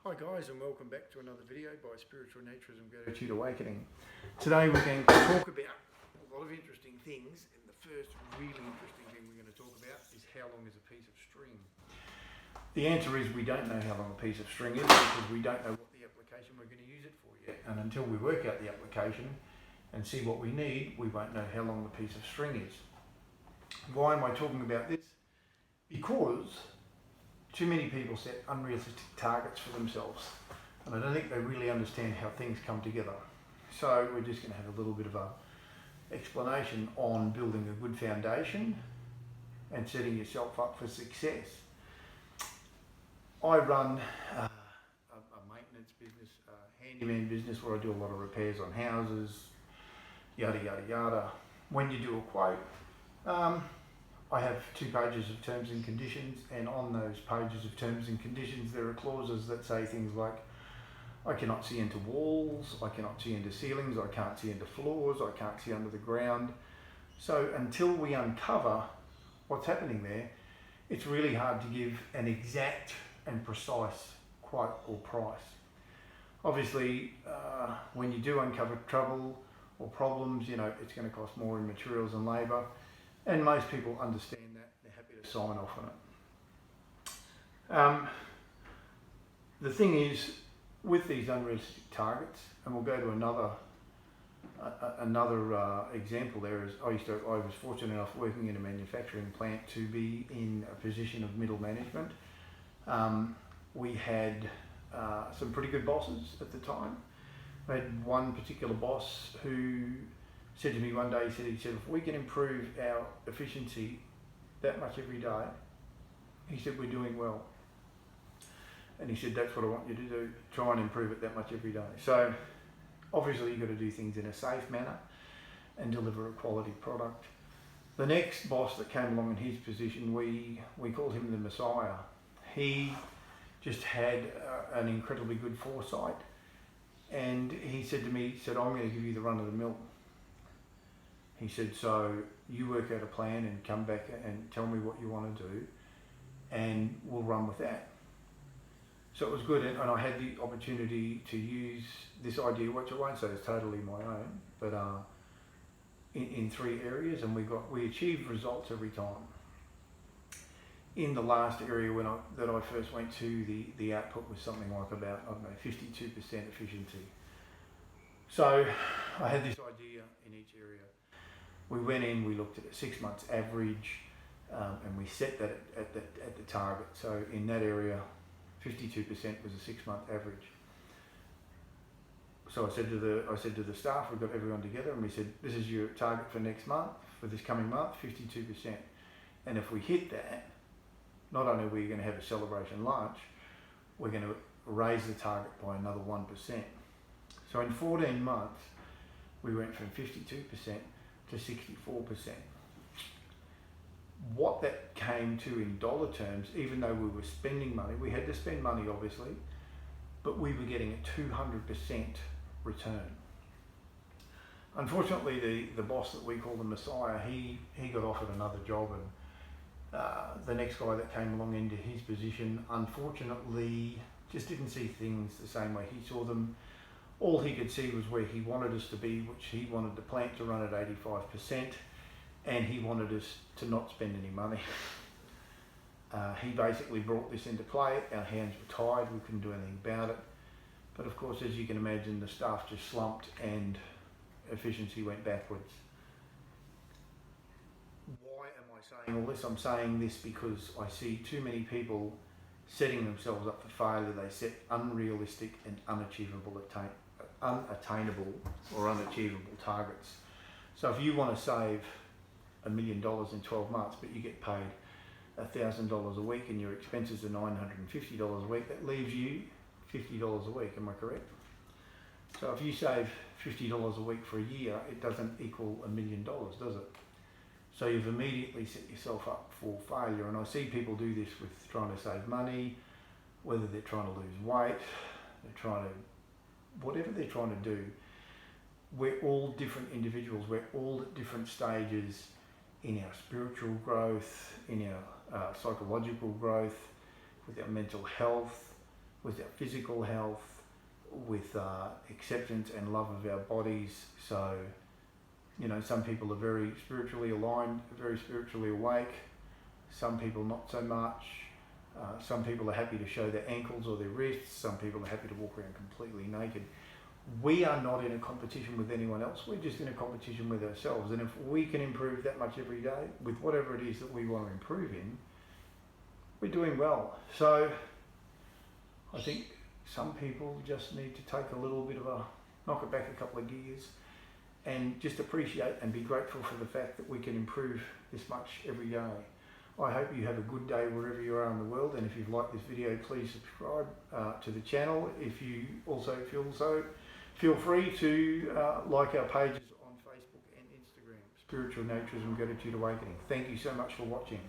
Hi guys, and welcome back to another video by Spiritual Naturism Gratitude Awakening. Today we're going to talk about a lot of interesting things, and the first really interesting thing we're going to talk about is how long is a piece of string. The answer is we don't know how long a piece of string is because we don't know what the application we're going to use it for yet. And until we work out the application and see what we need, we won't know how long the piece of string is. Why am I talking about this? Because too many people set unrealistic targets for themselves, and I don't think they really understand how things come together. So we're just going to have a little bit of a explanation on building a good foundation and setting yourself up for success. I run a maintenance business, a handyman business where I do a lot of repairs on houses, yada yada yada. When you do a quote, I have 2 pages of terms and conditions, and on those pages of terms and conditions there are clauses that say things like I cannot see into walls, I cannot see into ceilings, I can't see into floors, I can't see under the ground. So until we uncover what's happening there, it's really hard to give an exact and precise quote or price. Obviously, when you do uncover trouble or problems, it's going to cost more in materials and labour. And most people understand that, they're happy to sign off on it. The thing is, with these unrealistic targets, and we'll go to another example there, is I was fortunate enough working in a manufacturing plant to be in a position of middle management. We had some pretty good bosses at the time. I had one particular boss who said to me one day, he said, if we can improve our efficiency that much every day, he said, we're doing well. And he said, that's what I want you to do, try and improve it that much every day. So obviously you've got to do things in a safe manner and deliver a quality product. The next boss that came along in his position, we called him the Messiah. He just had an incredibly good foresight, and he said to me, I'm going to give you the run of the mill. He said, so you work out a plan and come back and tell me what you want to do, and we'll run with that. So it was good, and I had the opportunity to use this idea, which I won't say is totally my own, but in 3 areas, and we achieved results every time. In the last area that I first went to, the output was something like about, 52% efficiency. So I had this idea in each area. We went in, we looked at a 6 months average, and we set that at the target. So in that area, 52% was a 6 month average. So I said to the staff, we got everyone together, and we said, this is your target for next month, for this coming month, 52%. And if we hit that, not only are we going to have a celebration lunch, we're going to raise the target by another 1%. So in 14 months, we went from 52% to 64%. What that came to in dollar terms, even though we were spending money, we had to spend money obviously, but we were getting a 200% return. Unfortunately, the boss that we call the Messiah, he got offered another job, and the next guy that came along into his position, unfortunately, just didn't see things the same way he saw them. All he could see was where he wanted us to be, which he wanted the plant to run at 85%, and he wanted us to not spend any money. He basically brought this into play. Our hands were tied, we couldn't do anything about it. But of course, as you can imagine, the staff just slumped and efficiency went backwards. Why am I saying all this? I'm saying this because I see too many people setting themselves up for failure. They set unrealistic and unattainable or unachievable targets. So if you want to save $1 million in 12 months, but you get paid $1,000 a week and your expenses are $950 a week, that leaves you $50 a week, am I correct? So if you save $50 a week for a year, it doesn't equal $1 million, does it? So you've immediately set yourself up for failure. And I see people do this with trying to save money, whether they're trying to lose weight, whatever they're trying to do. We're all different individuals. We're all at different stages in our spiritual growth, in our psychological growth, with our mental health, with our physical health, with acceptance and love of our bodies. So, you know, some people are very spiritually aligned, very spiritually awake. Some people not so much. Some people are happy to show their ankles or their wrists. Some people are happy to walk around completely naked. We are not in a competition with anyone else. We're just in a competition with ourselves. And if we can improve that much every day with whatever it is that we want to improve in, we're doing well. So I think some people just need to take a little bit of knock it back a couple of gears and just appreciate and be grateful for the fact that we can improve this much every day. I hope you have a good day wherever you are in the world, and if you've liked this video, please subscribe to the channel. If you also feel free to like our pages on Facebook and Instagram, Spiritual Naturism Gratitude Awakening. Thank you so much for watching.